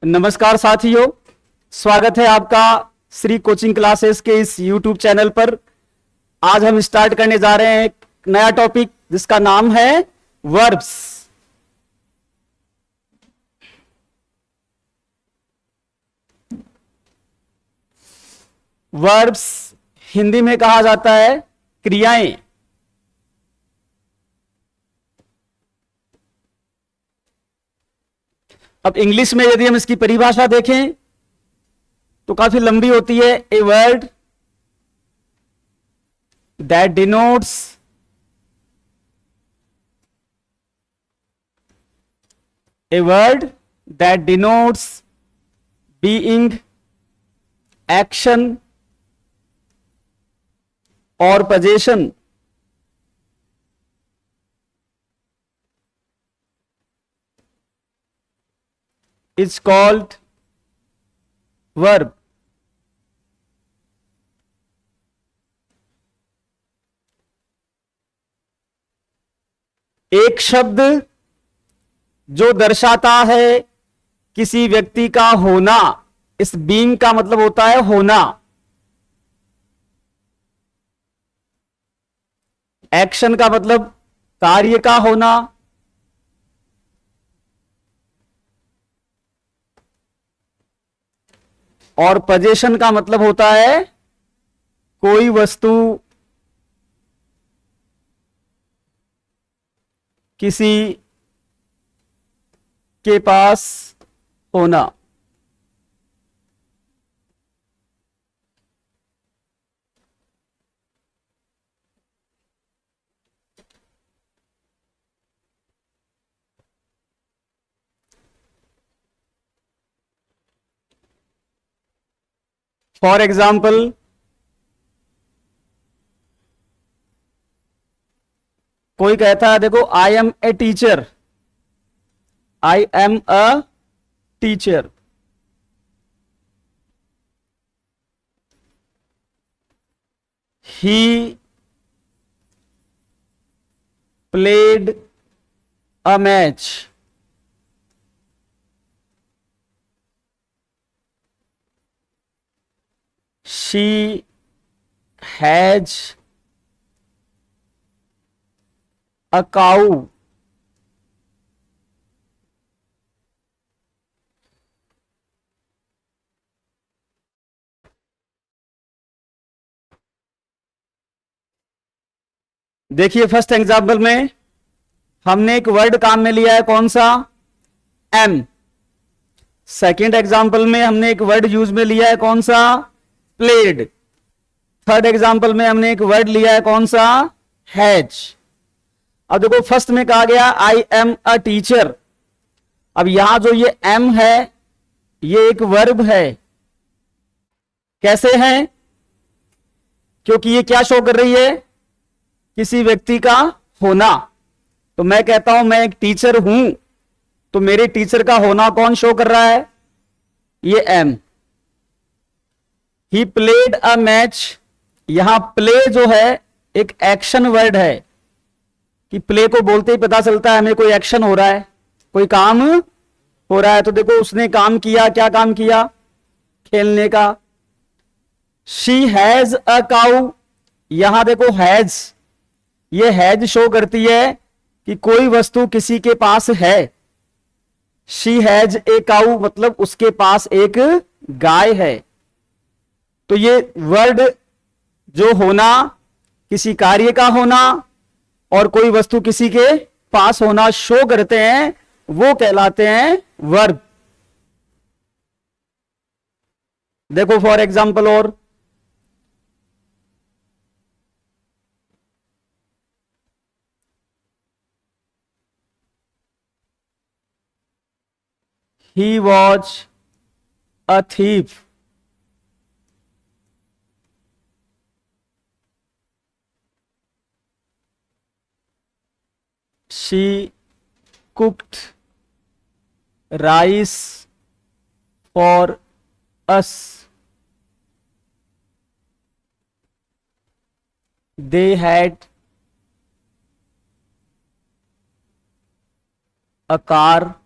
नमस्कार साथियों, स्वागत है आपका श्री कोचिंग क्लासेस के इस YouTube चैनल पर। आज हम स्टार्ट करने जा रहे हैं एक नया टॉपिक जिसका नाम है वर्ब्स। वर्ब्स हिंदी में कहा जाता है क्रियाएं। अब इंग्लिश में यदि हम इसकी परिभाषा देखें तो काफी लंबी होती है। A word that denotes being, action और पोजीशन is called verb। एक शब्द जो दर्शाता है किसी व्यक्ति का होना, इस बीइंग का मतलब होता है होना। एक्शन का मतलब कार्य का होना, और पोजीशन का मतलब होता है कोई वस्तु किसी के पास होना। फॉर एग्जाम्पल, कोई कहता है देखो I am a teacher, I am a teacher. He played a match, she has a cow. देखिए फर्स्ट एग्जाम्पल में हमने एक वर्ड काम में लिया है, कौन सा? एम। सेकेंड एग्जाम्पल में हमने एक वर्ड यूज में लिया है, कौन सा? प्लेड। थर्ड एग्जाम्पल में हमने एक वर्ड लिया है, कौन सा? हैज। अब देखो फर्स्ट में कहा गया आई एम अ टीचर। अब यहां जो ये एम है ये एक वर्ब है। कैसे है? क्योंकि ये क्या शो कर रही है? किसी व्यक्ति का होना। तो मैं कहता हूं मैं एक टीचर हूं, तो मेरे टीचर का होना कौन शो कर रहा है? ये am. He played a match, यहां प्ले जो है एक एक्शन वर्ड है कि प्ले को बोलते ही पता चलता है हमें कोई एक्शन हो रहा है, कोई काम हो रहा है। तो देखो उसने काम किया, क्या काम किया? खेलने का। शी हैज अ काऊ, यहां देखो हैज, ये हैज शो करती है कि कोई वस्तु किसी के पास है। शी हैज ए काऊ मतलब उसके पास एक गाय है। तो ये वर्ड जो होना, किसी कार्य का होना और कोई वस्तु किसी के पास होना शो करते हैं, वो कहलाते हैं वर्ब। देखो फॉर एग्जाम्पल और, he was a thief, she cooked rice for us, they had a car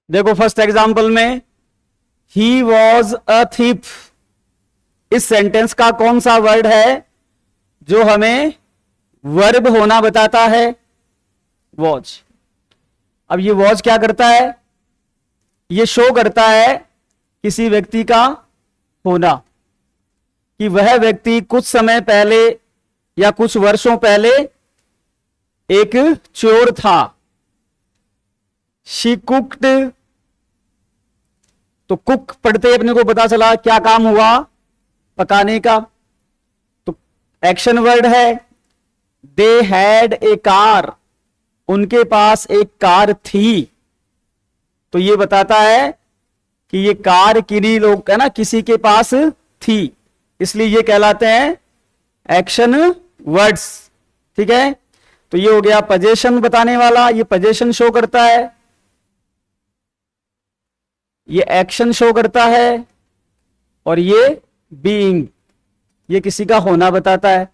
देखो फर्स्ट एग्जांपल में ही वॉज अ थीफ, इस सेंटेंस का कौन सा वर्ड है जो हमें वर्ब होना बताता है? वॉज। अब ये वॉज क्या करता है? ये शो करता है किसी व्यक्ति का होना, कि वह व्यक्ति कुछ समय पहले या कुछ वर्षों पहले एक चोर था। शी कुक्ड, तो कुक पढ़ते अपने को पता चला क्या काम हुआ? पकाने का। तो एक्शन वर्ड है। दे हैड ए कार, उनके पास एक कार थी। तो ये बताता है कि ये कार किन्हीं लोग है ना, किसी के पास थी, इसलिए ये कहलाते हैं एक्शन वर्ड्स। ठीक है, तो ये हो गया पोजीशन बताने वाला, ये पोजीशन शो करता है, ये एक्शन शो करता है, और ये बीइंग, ये किसी का होना बताता है।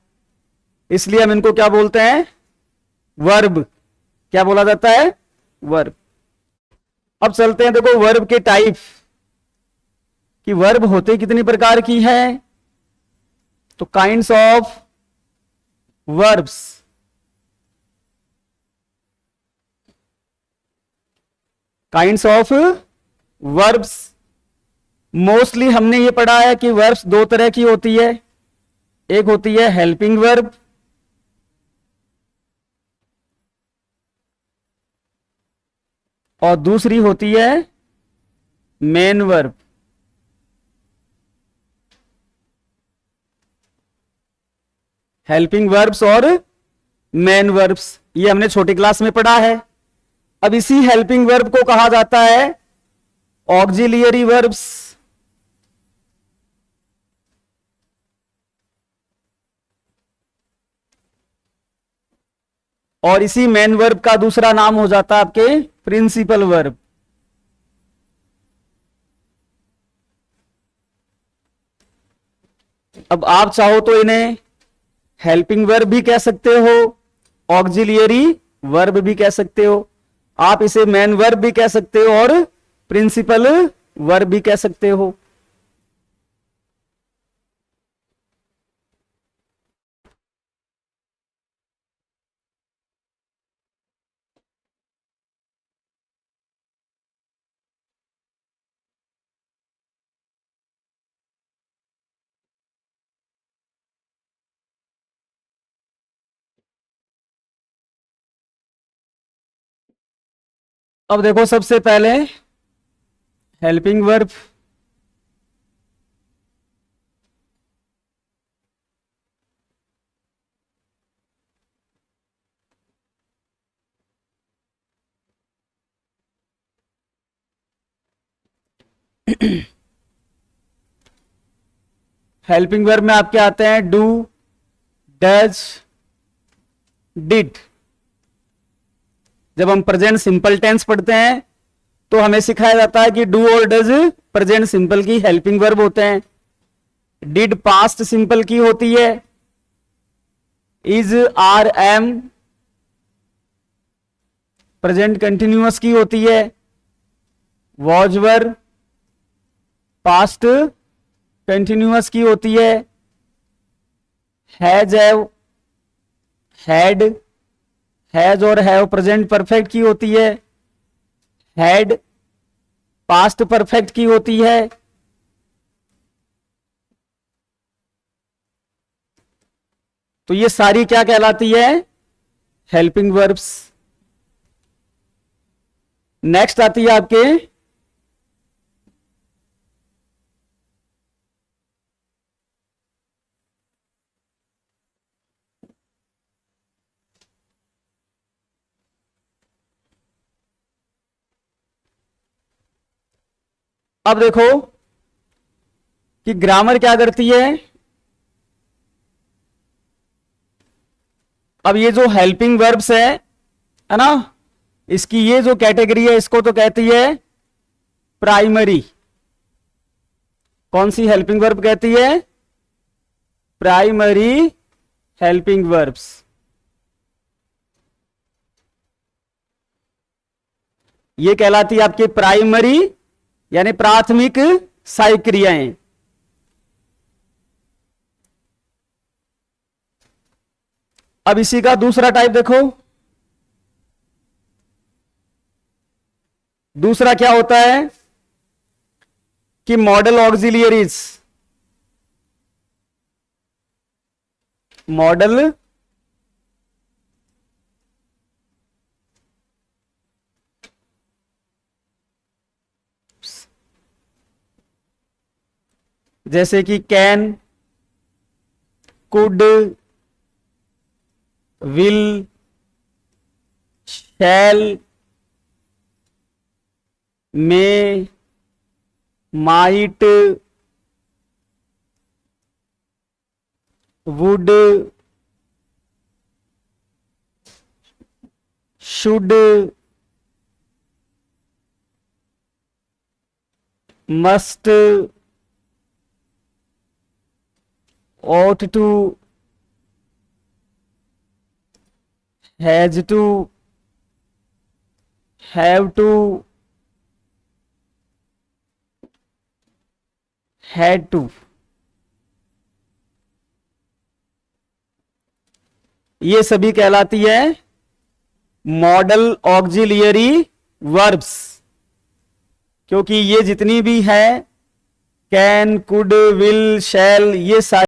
इसलिए हम इनको क्या बोलते हैं? वर्ब। क्या बोला जाता है? वर्ब। अब चलते हैं, देखो वर्ब के टाइप, कि वर्ब होते कितनी प्रकार की है। तो kinds of verbs, kinds of verbs, mostly हमने ये पढ़ा है कि वर्ब्स दो तरह की होती है। एक होती है हेल्पिंग वर्ब, और दूसरी होती है मेन वर्ब। हेल्पिंग वर्ब्स और मेन वर्ब्स, ये हमने छोटी क्लास में पढ़ा है। अब इसी हेल्पिंग वर्ब को कहा जाता है ऑक्सिलियरी वर्ब्स, और इसी मेन वर्ब का दूसरा नाम हो जाता है आपके प्रिंसिपल वर्ब। अब आप चाहो तो इन्हें हेल्पिंग वर्ब भी कह सकते हो, ऑक्सिलियरी वर्ब भी कह सकते हो, आप इसे मेन वर्ब भी कह सकते हो, और प्रिंसिपल वर्ब भी कह सकते हो। अब देखो सबसे पहले हेल्पिंग वर्ब। हेल्पिंग वर्ब में आपके आते हैं डू, डज, डिड। जब हम प्रेजेंट सिंपल टेंस पढ़ते हैं तो हमें सिखाया जाता है कि डू और डज प्रेजेंट सिंपल की हेल्पिंग वर्ब होते हैं, डिड पास्ट सिंपल की होती है, is, are, am present continuous की होती है, वॉज वर पास्ट कंटिन्यूअस की होती है, हैज, हैड, हैज और हैव प्रेजेंट परफेक्ट की होती है, हैड पास्ट परफेक्ट की होती है। तो ये सारी क्या कहलाती है? Helping verbs. नेक्स्ट आती है आपके अब देखो कि ग्रामर क्या करती है। अब ये जो हेल्पिंग वर्ब्स है ना, इसकी ये जो कैटेगरी है इसको तो कहती है प्राइमरी। कौन सी हेल्पिंग वर्ब कहती है? Primary helping verbs. ये कहलाती है आपकी प्राइमरी यानी प्राथमिक सहायक क्रियाएं। अब इसी का दूसरा टाइप देखो। दूसरा क्या होता है कि मॉडल ऑक्सिलियरीज। मॉडल जैसे कि can, could, will, shall, may, might, would, should, must, ought to, has to, have to, had to। ये सभी कहलाती है मॉडल ऑक्सिलियरी वर्ब्स, क्योंकि ये जितनी भी है कैन, कुड, विल, शैल, ये सारी